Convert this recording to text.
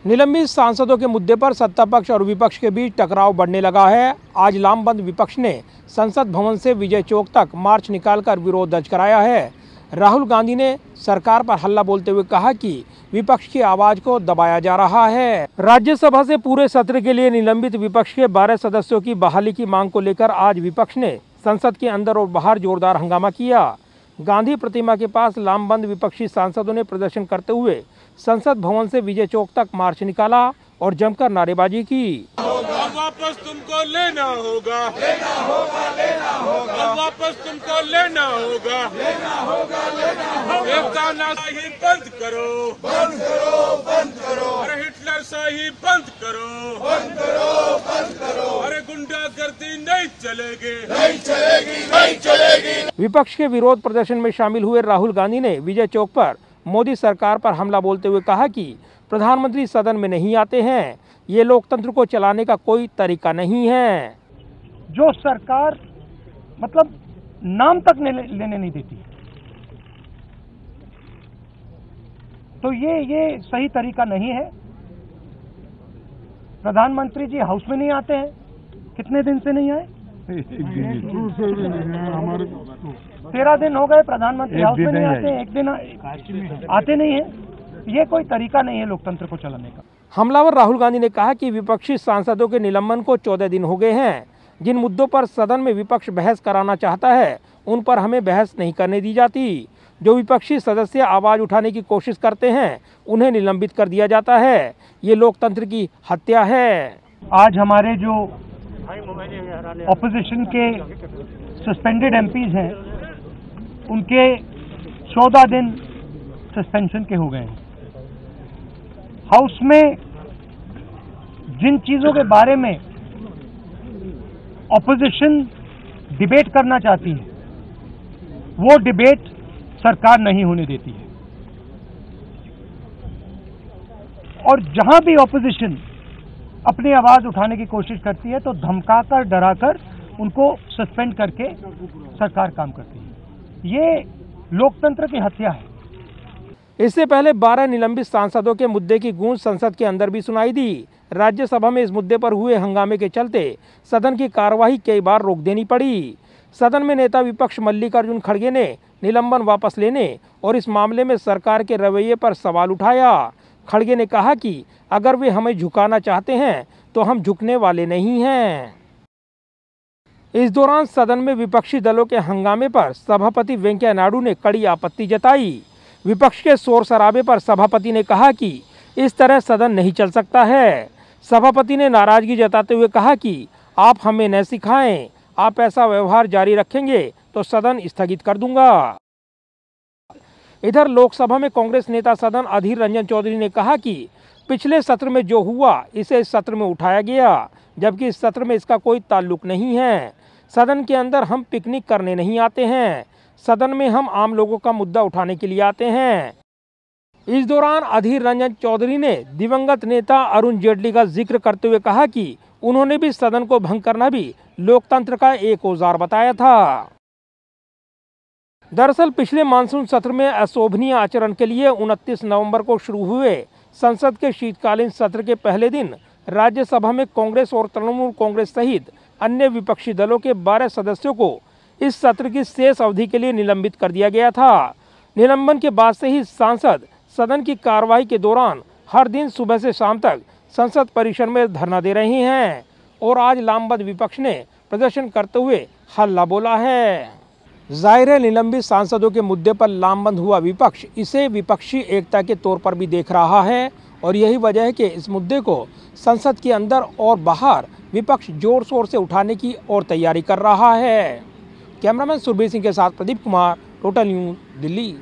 निलंबित सांसदों के मुद्दे पर सत्ता पक्ष और विपक्ष के बीच टकराव बढ़ने लगा है। आज लामबंद विपक्ष ने संसद भवन से विजय चौक तक मार्च निकालकर विरोध दर्ज कराया है। राहुल गांधी ने सरकार पर हल्ला बोलते हुए कहा कि विपक्ष की आवाज को दबाया जा रहा है। राज्यसभा से पूरे सत्र के लिए निलंबित विपक्ष के 12 सदस्यों की बहाली की मांग को लेकर आज विपक्ष ने संसद के अंदर और बाहर जोरदार हंगामा किया। गांधी प्रतिमा के पास लामबंद विपक्षी सांसदों ने प्रदर्शन करते हुए संसद भवन से विजय चौक तक मार्च निकाला और जमकर नारेबाजी की। वापस तुमको लेना होगा, लेना होगा, लेना होगा, वापस तुमको लेना होगा, लेना होगा, लेना होगा। तानाशाही बंद करो, बंद करो, बंद करो। अरे हिटलर शाही बंद करो, बंद करो, बंद करो। अरे गुंडागर्दी नहीं चलेगी, नहीं चलेगी, नहीं चलेगी। विपक्ष के विरोध प्रदर्शन में शामिल हुए राहुल गांधी ने विजय चौक पर मोदी सरकार पर हमला बोलते हुए कहा कि प्रधानमंत्री सदन में नहीं आते हैं, ये लोकतंत्र को चलाने का कोई तरीका नहीं है। जो सरकार मतलब नाम तक लेने नहीं देती, तो ये सही तरीका नहीं है। प्रधानमंत्री जी हाउस में नहीं आते हैं, कितने दिन से नहीं आए? 13 दिन हो गए प्रधानमंत्री हाउस में नहीं आते हैं, एक दिन आते नहीं है। ये कोई तरीका नहीं है लोकतंत्र को चलाने का। हमलावर राहुल गांधी ने कहा कि विपक्षी सांसदों के निलंबन को 14 दिन हो गए हैं। जिन मुद्दों पर सदन में विपक्ष बहस कराना चाहता है उन पर हमें बहस नहीं करने दी जाती। जो विपक्षी सदस्य आवाज उठाने की कोशिश करते हैं उन्हें निलंबित कर दिया जाता है। ये लोकतंत्र की हत्या है। आज हमारे जो ऑपोजिशन के सस्पेंडेड एमपीज हैं उनके 14 दिन सस्पेंशन के हो गए हैं। हाउस में जिन चीजों के बारे में ऑपोजिशन डिबेट करना चाहती है वो डिबेट सरकार नहीं होने देती है, और जहां भी ऑपोजिशन अपनी आवाज उठाने की कोशिश करती है तो धमकाकर डराकर उनको सस्पेंड करके सरकार काम करती है। ये लोकतंत्र की हत्या है। इससे पहले 12 निलंबित सांसदों के मुद्दे की गूंज संसद के अंदर भी सुनाई दी। राज्यसभा में इस मुद्दे पर हुए हंगामे के चलते सदन की कार्यवाही कई बार रोक देनी पड़ी। सदन में नेता विपक्ष मल्लिकार्जुन खड़गे ने निलंबन वापस लेने और इस मामले में सरकार के रवैये पर सवाल उठाया। खड़गे ने कहा कि अगर वे हमें झुकाना चाहते हैं तो हम झुकने वाले नहीं हैं। इस दौरान सदन में विपक्षी दलों के हंगामे पर सभापति वेंकैया नायडू ने कड़ी आपत्ति जताई। विपक्ष के शोर शराबे पर सभापति ने कहा कि इस तरह सदन नहीं चल सकता है। सभापति ने नाराजगी जताते हुए कहा कि आप हमें न सिखाएं, आप ऐसा व्यवहार जारी रखेंगे तो सदन स्थगित कर दूंगा। इधर लोकसभा में कांग्रेस नेता सदन अधीर रंजन चौधरी ने कहा कि पिछले सत्र में जो हुआ इसे इस सत्र में उठाया गया, जबकि इस सत्र में इसका कोई ताल्लुक नहीं है। सदन के अंदर हम पिकनिक करने नहीं आते हैं, सदन में हम आम लोगों का मुद्दा उठाने के लिए आते हैं। इस दौरान अधीर रंजन चौधरी ने दिवंगत नेता अरुण जेटली का जिक्र करते हुए कहा कि उन्होंने भी सदन को भंग करना भी लोकतंत्र का एक औजार बताया था। दरअसल पिछले मानसून सत्र में अशोभनीय आचरण के लिए 29 नवंबर को शुरू हुए संसद के शीतकालीन सत्र के पहले दिन राज्यसभा में कांग्रेस और तृणमूल कांग्रेस सहित अन्य विपक्षी दलों के 12 सदस्यों को इस सत्र की शेष अवधि के लिए निलंबित कर दिया गया था। निलंबन के बाद से ही सांसद सदन की कार्यवाही के दौरान हर दिन सुबह से शाम तक संसद परिसर में धरना दे रहे हैं और आज लामबंद विपक्ष ने प्रदर्शन करते हुए हल्ला बोला है। जाहिर है निलंबित सांसदों के मुद्दे पर लामबंद हुआ विपक्ष इसे विपक्षी एकता के तौर पर भी देख रहा है और यही वजह है कि इस मुद्दे को संसद के अंदर और बाहर विपक्ष जोर शोर से उठाने की और तैयारी कर रहा है। कैमरामैन सुरभीर सिंह के साथ प्रदीप कुमार, टोटल न्यूज़, दिल्ली।